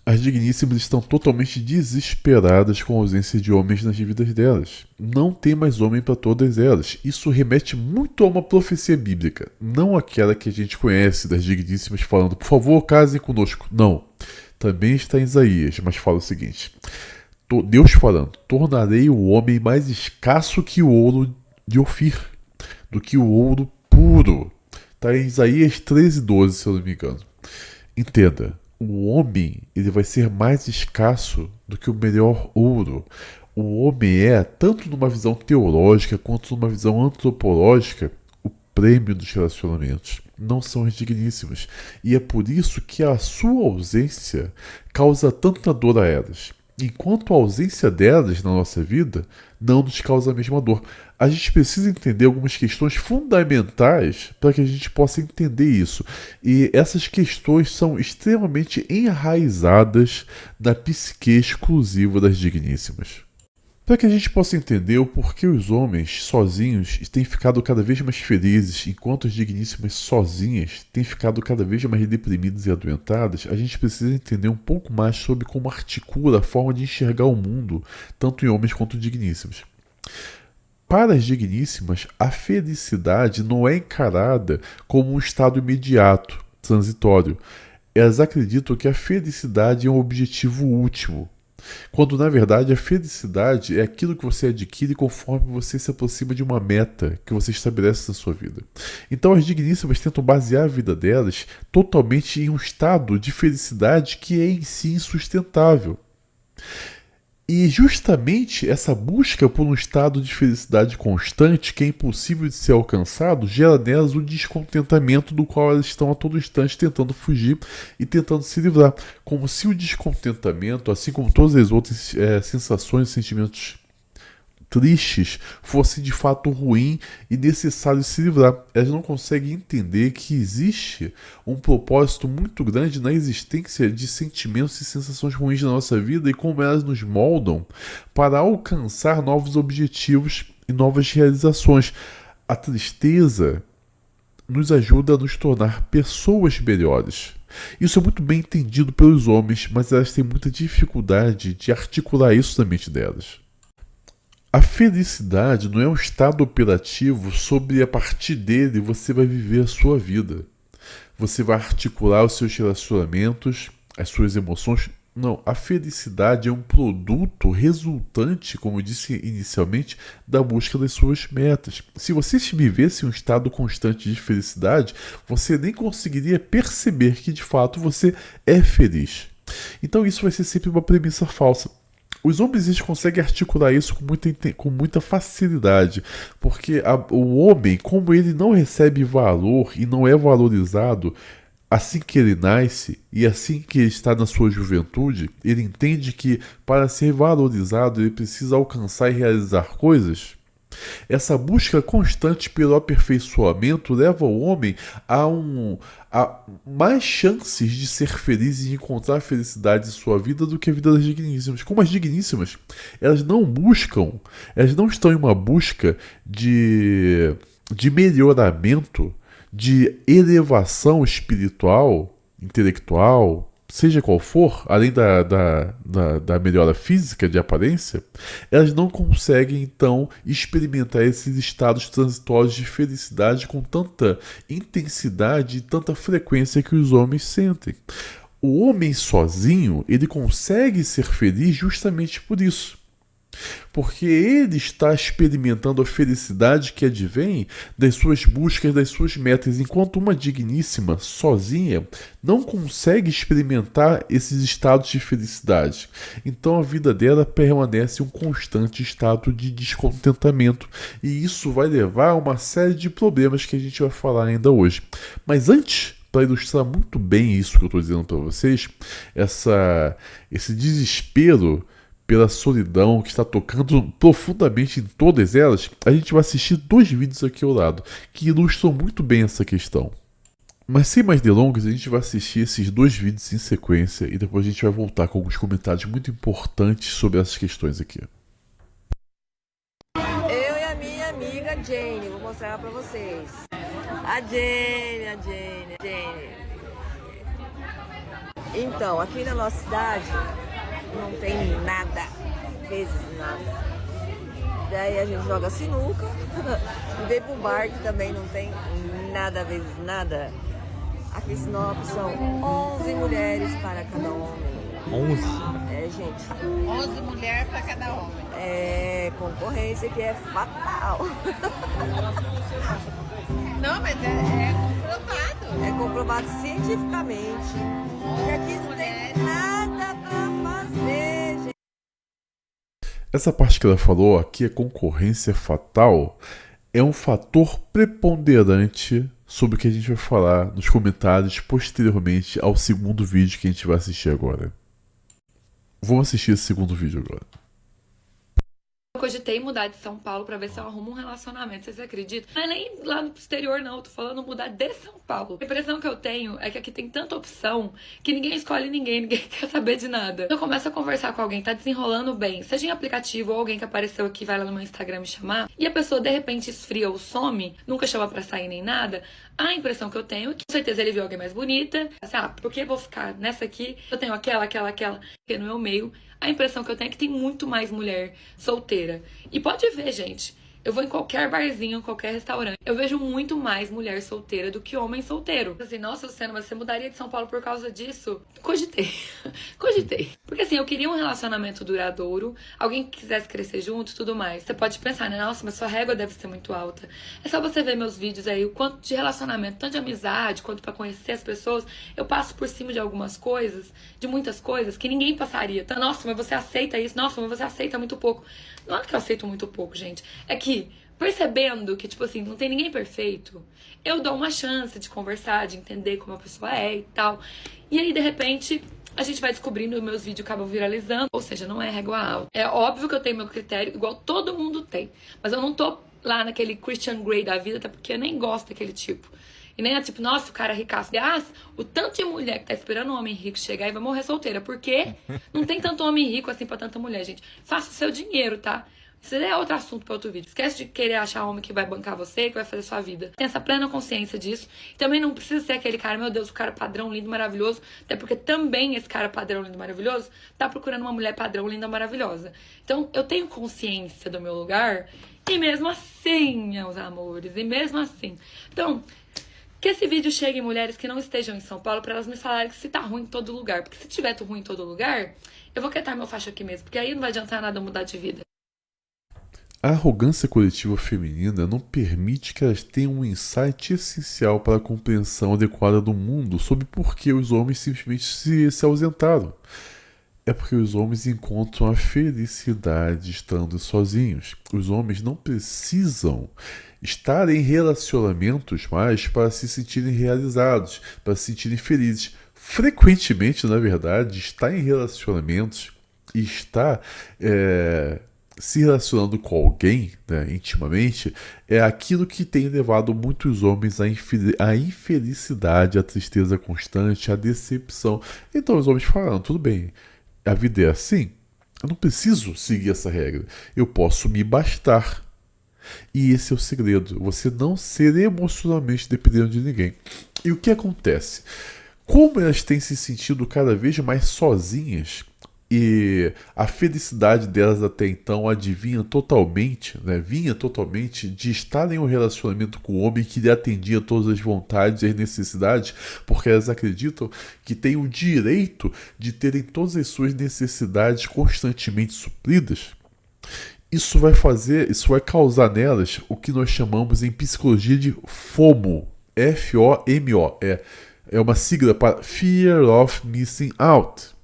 As digníssimas estão totalmente desesperadas com a ausência de homens nas vidas delas. Não tem mais homem para todas elas. Isso remete muito a uma profecia bíblica, não aquela que a gente conhece das digníssimas falando, por favor, casem conosco. Não. Também está em Isaías, mas fala o seguinte: Deus falando, tornarei o homem mais escasso que o ouro de Ofir, do que o ouro puro. Está em Isaías 13:12, se eu não me engano. Entenda, o homem ele vai ser mais escasso do que o melhor ouro. O homem é, tanto numa visão teológica quanto numa visão antropológica, o prêmio dos relacionamentos. Não são as digníssimas. E é por isso que a sua ausência causa tanta dor a elas. Enquanto a ausência delas na nossa vida não nos causa a mesma dor. A gente precisa entender algumas questões fundamentais para que a gente possa entender isso. E essas questões são extremamente enraizadas na psique exclusiva das digníssimas. Para que a gente possa entender o porquê os homens sozinhos têm ficado cada vez mais felizes, enquanto as digníssimas sozinhas têm ficado cada vez mais deprimidas e adoentadas, a gente precisa entender um pouco mais sobre como articula a forma de enxergar o mundo, tanto em homens quanto digníssimas. Para as digníssimas, a felicidade não é encarada como um estado imediato, transitório. Elas acreditam que a felicidade é um objetivo último, quando na verdade a felicidade é aquilo que você adquire conforme você se aproxima de uma meta que você estabelece na sua vida. Então as digníssimas tentam basear a vida delas totalmente em um estado de felicidade que é em si insustentável. E justamente essa busca por um estado de felicidade constante, que é impossível de ser alcançado, gera nelas um descontentamento do qual elas estão a todo instante tentando fugir e tentando se livrar. Como se o descontentamento, assim como todas as outras sensações e sentimentos tristes, fosse de fato ruim e necessário se livrar. Elas não conseguem entender que existe um propósito muito grande na existência de sentimentos e sensações ruins na nossa vida e como elas nos moldam para alcançar novos objetivos e novas realizações. A tristeza nos ajuda a nos tornar pessoas melhores. Isso é muito bem entendido pelos homens, mas elas têm muita dificuldade de articular isso na mente delas. A felicidade não é um estado operativo sobre a partir dele você vai viver a sua vida. Você vai articular os seus relacionamentos, as suas emoções. Não, a felicidade é um produto resultante, como eu disse inicialmente, da busca das suas metas. Se você vivesse um estado constante de felicidade, você nem conseguiria perceber que de fato você é feliz. Então isso vai ser sempre uma premissa falsa. Os homens eles conseguem articular isso com muita facilidade, porque o homem, como ele não recebe valor e não é valorizado assim que ele nasce e assim que ele está na sua juventude, ele entende que para ser valorizado ele precisa alcançar e realizar coisas. Essa busca constante pelo aperfeiçoamento leva o homem a mais chances de ser feliz e encontrar felicidade em sua vida do que a vida das digníssimas. Como as digníssimas, elas não buscam, elas não estão em uma busca de melhoramento, de elevação espiritual, intelectual, seja qual for, além da melhora física de aparência, elas não conseguem, então, experimentar esses estados transitórios de felicidade com tanta intensidade e tanta frequência que os homens sentem. O homem sozinho, ele consegue ser feliz justamente por isso. Porque ele está experimentando a felicidade que advém das suas buscas, das suas metas, enquanto uma digníssima, sozinha, não consegue experimentar esses estados de felicidade. Então a vida dela permanece um constante estado de descontentamento, e isso vai levar a uma série de problemas que a gente vai falar ainda hoje. Mas antes, para ilustrar muito bem isso que eu estou dizendo para vocês, esse desespero pela solidão que está tocando profundamente em todas elas, a gente vai assistir 2 vídeos aqui ao lado, que ilustram muito bem essa questão. Mas sem mais delongas, a gente vai assistir esses 2 vídeos em sequência e depois a gente vai voltar com alguns comentários muito importantes sobre essas questões aqui. Eu e a minha amiga Jane, vou mostrar ela pra vocês. A Jane. Então, aqui na nossa cidade não tem nada, vezes nada. Daí a gente joga sinuca e vem pro bar que também não tem nada, vezes nada. Aqui em Sinop são 11 mulheres para cada homem. 11? É, gente. 11 mulheres para cada homem. É concorrência que é fatal. Não, mas é comprovado. É comprovado cientificamente. E aqui não tem nada pra fazer, gente. Essa parte que ela falou aqui, a concorrência fatal, é um fator preponderante sobre o que a gente vai falar nos comentários posteriormente ao segundo vídeo que a gente vai assistir agora. Vamos assistir esse segundo vídeo agora. Eu cogitei mudar de São Paulo pra ver se eu arrumo um relacionamento, vocês acreditam? Não é nem lá no exterior não, eu tô falando mudar de São Paulo. A impressão que eu tenho é que aqui tem tanta opção que ninguém escolhe ninguém quer saber de nada. Eu começo a conversar com alguém, tá desenrolando bem, seja em aplicativo ou alguém que apareceu aqui, vai lá no meu Instagram me chamar, e a pessoa de repente esfria ou some, nunca chama pra sair nem nada, a impressão que eu tenho é que com certeza ele viu alguém mais bonita, assim, por que eu vou ficar nessa aqui? Eu tenho aquela, porque no meu meio, a impressão que eu tenho é que tem muito mais mulher solteira. E pode ver, gente, eu vou em qualquer barzinho, qualquer restaurante, eu vejo muito mais mulher solteira do que homem solteiro. Assim, nossa, Luciana, mas você mudaria de São Paulo por causa disso? Cogitei. Cogitei. Porque assim, eu queria um relacionamento duradouro, alguém que quisesse crescer junto e tudo mais. Você pode pensar, né? Nossa, mas sua régua deve ser muito alta. É só você ver meus vídeos aí, o quanto de relacionamento, tanto de amizade, quanto pra conhecer as pessoas, eu passo por cima de algumas coisas, de muitas coisas, que ninguém passaria. Então, nossa, mas você aceita isso? Nossa, mas você aceita muito pouco. Não é que eu aceito muito pouco, gente. É que, percebendo que, tipo assim, não tem ninguém perfeito, eu dou uma chance de conversar, de entender como a pessoa é e tal. E aí, de repente, a gente vai descobrindo, meus vídeos acabam viralizando. Ou seja, não é régua alta. É óbvio que eu tenho meu critério, igual todo mundo tem. Mas eu não tô lá naquele Christian Grey da vida, até porque eu nem gosto daquele tipo. E nem é tipo, nossa, o cara é ricaço. Aliás, o tanto de mulher que tá esperando um homem rico chegar e vai morrer solteira. Porque não tem tanto homem rico assim pra tanta mulher, gente. Faça o seu dinheiro, tá? Isso é outro assunto para outro vídeo. Esquece de querer achar homem que vai bancar você, que vai fazer sua vida. Tenha essa plena consciência disso. Também não precisa ser aquele cara, meu Deus, o cara padrão, lindo, maravilhoso. Até porque também esse cara padrão, lindo, maravilhoso, tá procurando uma mulher padrão, linda, maravilhosa. Então, eu tenho consciência do meu lugar. E mesmo assim, meus amores, e mesmo assim. Então, que esse vídeo chegue em mulheres que não estejam em São Paulo pra elas me falarem que se tá ruim em todo lugar. Porque se tiver ruim em todo lugar, eu vou quietar meu facho aqui mesmo. Porque aí não vai adiantar nada mudar de vida. A arrogância coletiva feminina não permite que elas tenham um insight essencial para a compreensão adequada do mundo sobre por que os homens simplesmente se ausentaram. É porque os homens encontram a felicidade estando sozinhos. Os homens não precisam estar em relacionamentos mais para se sentirem realizados, para se sentirem felizes. Frequentemente, na verdade, estar em relacionamentos e estar se relacionando com alguém, né, intimamente, é aquilo que tem levado muitos homens à infelicidade, à tristeza constante, à decepção. Então os homens falaram, tudo bem, a vida é assim, eu não preciso seguir essa regra, eu posso me bastar. E esse é o segredo, você não ser emocionalmente dependente de ninguém. E o que acontece? Como elas têm se sentido cada vez mais sozinhas, e a felicidade delas até então vinha totalmente de estar em um relacionamento com um homem que lhe atendia todas as vontades e as necessidades, porque elas acreditam que têm o direito de terem todas as suas necessidades constantemente supridas. Isso vai causar nelas o que nós chamamos em psicologia de FOMO, F-O-M-O, é uma sigla para Fear of Missing Out.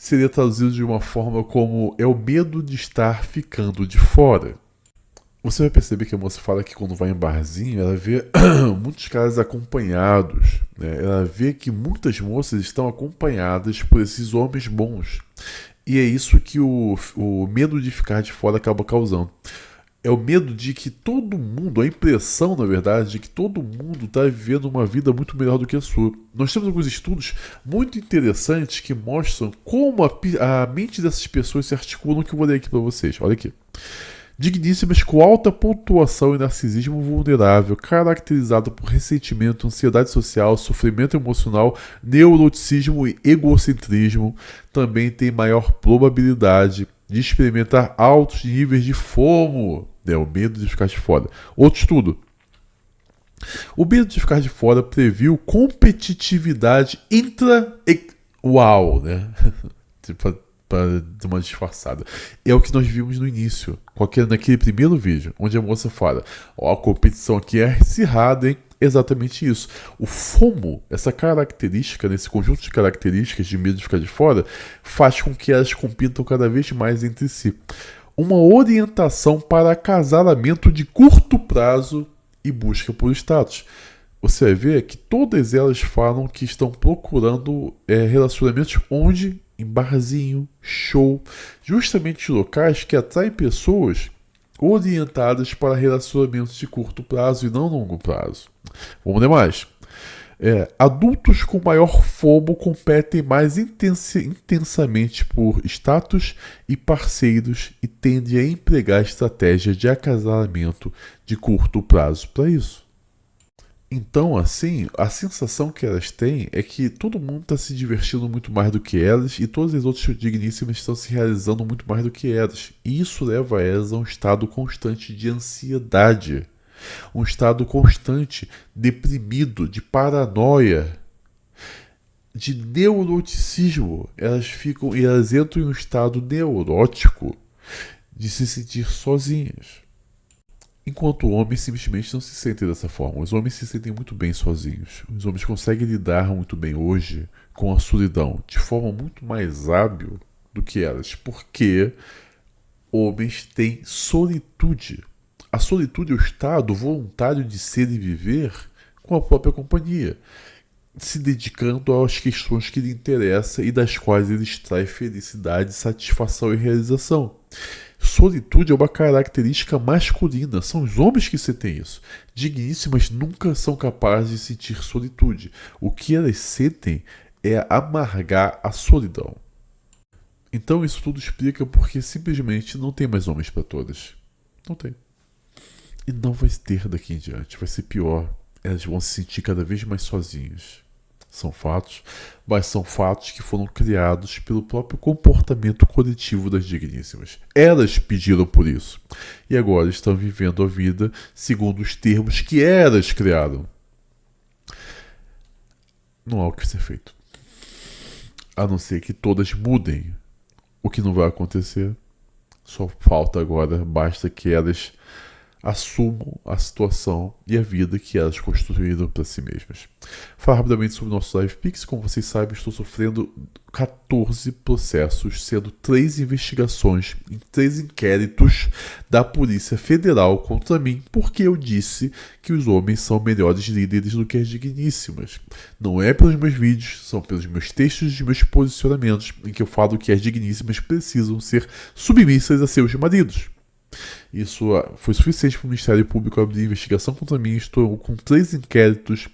Seria traduzido de uma forma como é o medo de estar ficando de fora. Você vai perceber que a moça fala que quando vai em barzinho, ela vê muitos caras acompanhados, né? Ela vê que muitas moças estão acompanhadas por esses homens bons. E é isso que o medo de ficar de fora acaba causando. É o medo de que todo mundo, a impressão, na verdade, de que todo mundo está vivendo uma vida muito melhor do que a sua. Nós temos alguns estudos muito interessantes que mostram como a mente dessas pessoas se articulam, que eu vou ler aqui para vocês. Olha aqui. Digníssimas com alta pontuação e narcisismo vulnerável, caracterizado por ressentimento, ansiedade social, sofrimento emocional, neuroticismo e egocentrismo, também tem maior probabilidade de experimentar altos níveis de FOMO, o medo de ficar de fora. Outro estudo. O medo de ficar de fora previu competitividade Uau, né? Para dar uma disfarçada. É o que nós vimos no início, naquele primeiro vídeo, onde a moça fala: ó, a competição aqui é acirrada, hein? Exatamente isso. O FOMO, essa característica, nesse conjunto de características de medo de ficar de fora, faz com que elas compitam cada vez mais entre si. Uma orientação para acasalamento de curto prazo e busca por status. Você vai ver que todas elas falam que estão procurando relacionamentos onde? Em barzinho, show, justamente locais que atraem pessoas orientadas para relacionamentos de curto prazo e não longo prazo. Vamos ler mais. Adultos com maior FOMO competem mais intensamente por status e parceiros e tendem a empregar estratégias de acasalamento de curto prazo para isso. Então, assim, a sensação que elas têm é que todo mundo está se divertindo muito mais do que elas e todas as outras digníssimas estão se realizando muito mais do que elas. E isso leva elas a um estado constante de ansiedade, um estado constante deprimido, de paranoia, de neuroticismo. Elas entram em um estado neurótico de se sentir sozinhas. Enquanto homens simplesmente não se sentem dessa forma. Os homens se sentem muito bem sozinhos. Os homens conseguem lidar muito bem hoje com a solidão de forma muito mais hábil do que elas, porque homens têm solitude. A solitude é o estado voluntário de ser e viver com a própria companhia, se dedicando às questões que lhe interessam e das quais ele extrai felicidade, satisfação e realização. Solitude é uma característica masculina, são os homens que sentem isso. Digníssimas nunca são capazes de sentir solitude. O que elas sentem é amargar a solidão. Então isso tudo explica porque simplesmente não tem mais homens para todas. Não tem. E não vai ter daqui em diante, vai ser pior. Elas vão se sentir cada vez mais sozinhas. São fatos, mas são fatos que foram criados pelo próprio comportamento coletivo das digníssimas. Elas pediram por isso. E agora estão vivendo a vida segundo os termos que elas criaram. Não há o que ser feito. A não ser que todas mudem. O que não vai acontecer. Só falta agora, basta que elas assumam a situação e a vida que elas construíram para si mesmas. Falar rapidamente sobre o nosso LivePix. Como vocês sabem, estou sofrendo 14 processos, sendo 3 investigações em 3 inquéritos da Polícia Federal contra mim, porque eu disse que os homens são melhores líderes do que as digníssimas. Não é pelos meus vídeos, são pelos meus textos e meus posicionamentos, em que eu falo que as digníssimas precisam ser submissas a seus maridos. Isso foi suficiente para o Ministério Público abrir investigação contra mim. Estou com 3 inquéritos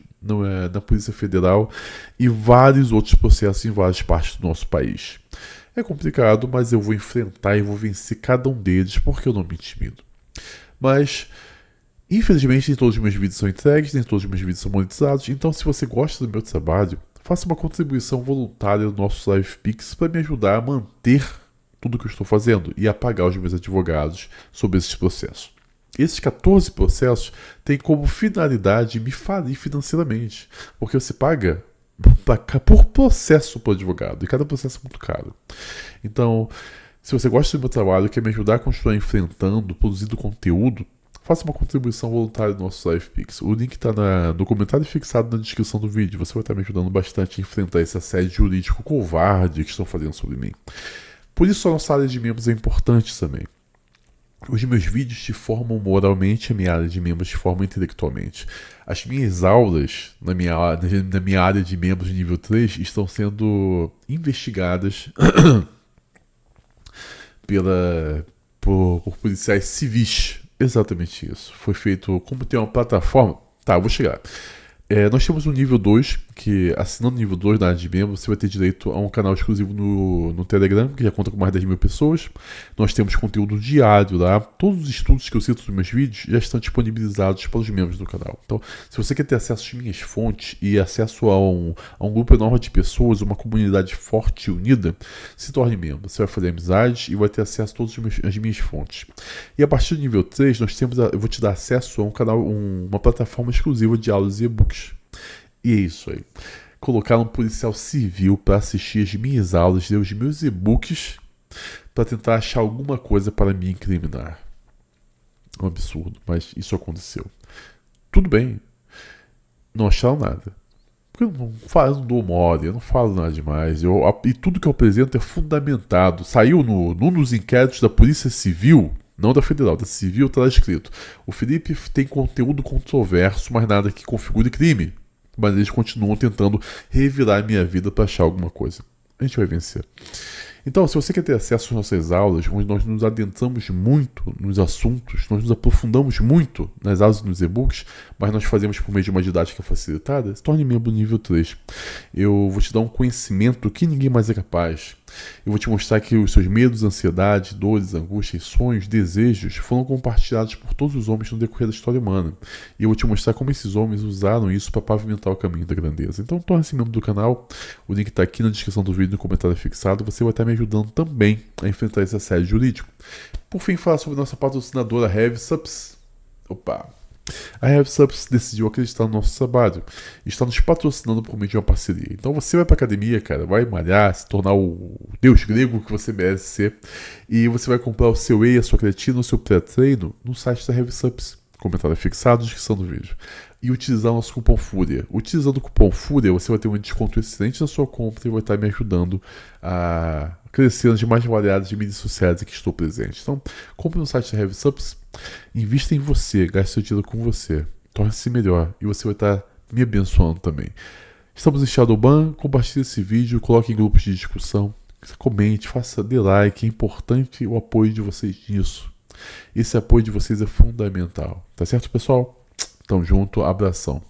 na Polícia Federal e vários outros processos em várias partes do nosso país. É complicado, mas eu vou enfrentar e vou vencer cada um deles porque eu não me intimido. Mas, infelizmente, nem todos os meus vídeos são entregues, nem todos os meus vídeos são monetizados. Então, se você gosta do meu trabalho, faça uma contribuição voluntária no nosso LivePix para me ajudar a manter tudo que eu estou fazendo e a pagar os meus advogados sobre esses processos. Esses 14 processos têm como finalidade me falir financeiramente, porque você paga por processo para o advogado, e cada processo é muito caro. Então, se você gosta do meu trabalho e quer me ajudar a continuar enfrentando, produzindo conteúdo, faça uma contribuição voluntária no nosso LivePix. O link está no comentário fixado na descrição do vídeo. Você vai estar me ajudando bastante a enfrentar esse assédio jurídico covarde que estão fazendo sobre mim. Por isso a nossa área de membros é importante também. Os meus vídeos te formam moralmente, a minha área de membros te forma intelectualmente. As minhas aulas na minha área de membros de nível 3 estão sendo investigadas por policiais civis. Exatamente isso. Foi feito, como tem uma plataforma... Tá, eu vou chegar. Nós temos o nível 2, que assinando o nível 2 da área de membro, você vai ter direito a um canal exclusivo no Telegram, que já conta com mais de 10 mil pessoas. Nós temos conteúdo diário lá. Todos os estudos que eu cito nos meus vídeos já estão disponibilizados para os membros do canal. Então, se você quer ter acesso às minhas fontes e acesso a um grupo enorme de pessoas, uma comunidade forte e unida, se torne membro. Você vai fazer amizades e vai ter acesso a todas as minhas fontes. E a partir do nível 3, eu vou te dar acesso a um canal, uma plataforma exclusiva de aulas e e-books. E é isso aí. Colocar um policial civil para assistir as minhas aulas, ler os meus e-books, para tentar achar alguma coisa para me incriminar. É um absurdo, mas isso aconteceu. Tudo bem. Não acharam nada. Porque eu não dou mole, eu não falo nada demais. E tudo que eu apresento é fundamentado. Saiu num dos inquéritos da Polícia Civil, não da Federal, da Civil, está lá escrito: o Felipe tem conteúdo controverso, mas nada que configure crime. Mas eles continuam tentando revirar a minha vida para achar alguma coisa. A gente vai vencer. Então, se você quer ter acesso às nossas aulas, onde nós nos adentramos muito nos assuntos, nós nos aprofundamos muito nas aulas e nos e-books, mas nós fazemos por meio de uma didática facilitada, se torne membro do nível 3. Eu vou te dar um conhecimento que ninguém mais é capaz. Eu vou te mostrar que os seus medos, ansiedades, dores, angústias, sonhos, desejos foram compartilhados por todos os homens no decorrer da história humana. E eu vou te mostrar como esses homens usaram isso para pavimentar o caminho da grandeza. Então torne-se membro do canal. O link está aqui na descrição do vídeo, no comentário fixado. Você vai estar me ajudando também a enfrentar esse assédio jurídico. Por fim, falar sobre nossa patrocinadora HeavySups. A HeavySups decidiu acreditar no nosso trabalho e está nos patrocinando por meio de uma parceria. Então você vai para academia, cara, vai malhar, se tornar o deus grego que você merece ser, e você vai comprar o seu whey, a sua creatina, o seu pré-treino no site da HeavySups. Comentário fixado na descrição do vídeo. E utilizar o nosso cupom FURIA. Utilizando o cupom FURIA, você vai ter um desconto excelente na sua compra e vai estar me ajudando a crescer nas mais variadas mídias sociais em que estou presente. Então, compre no site da HeavySups, invista em você, gaste seu dinheiro com você, torne-se melhor e você vai estar me abençoando também. Estamos em Shadowban, compartilhe esse vídeo, coloque em grupos de discussão, comente, dê like, é importante o apoio de vocês nisso. Esse apoio de vocês é fundamental. Tá certo, pessoal? Tamo junto, abração.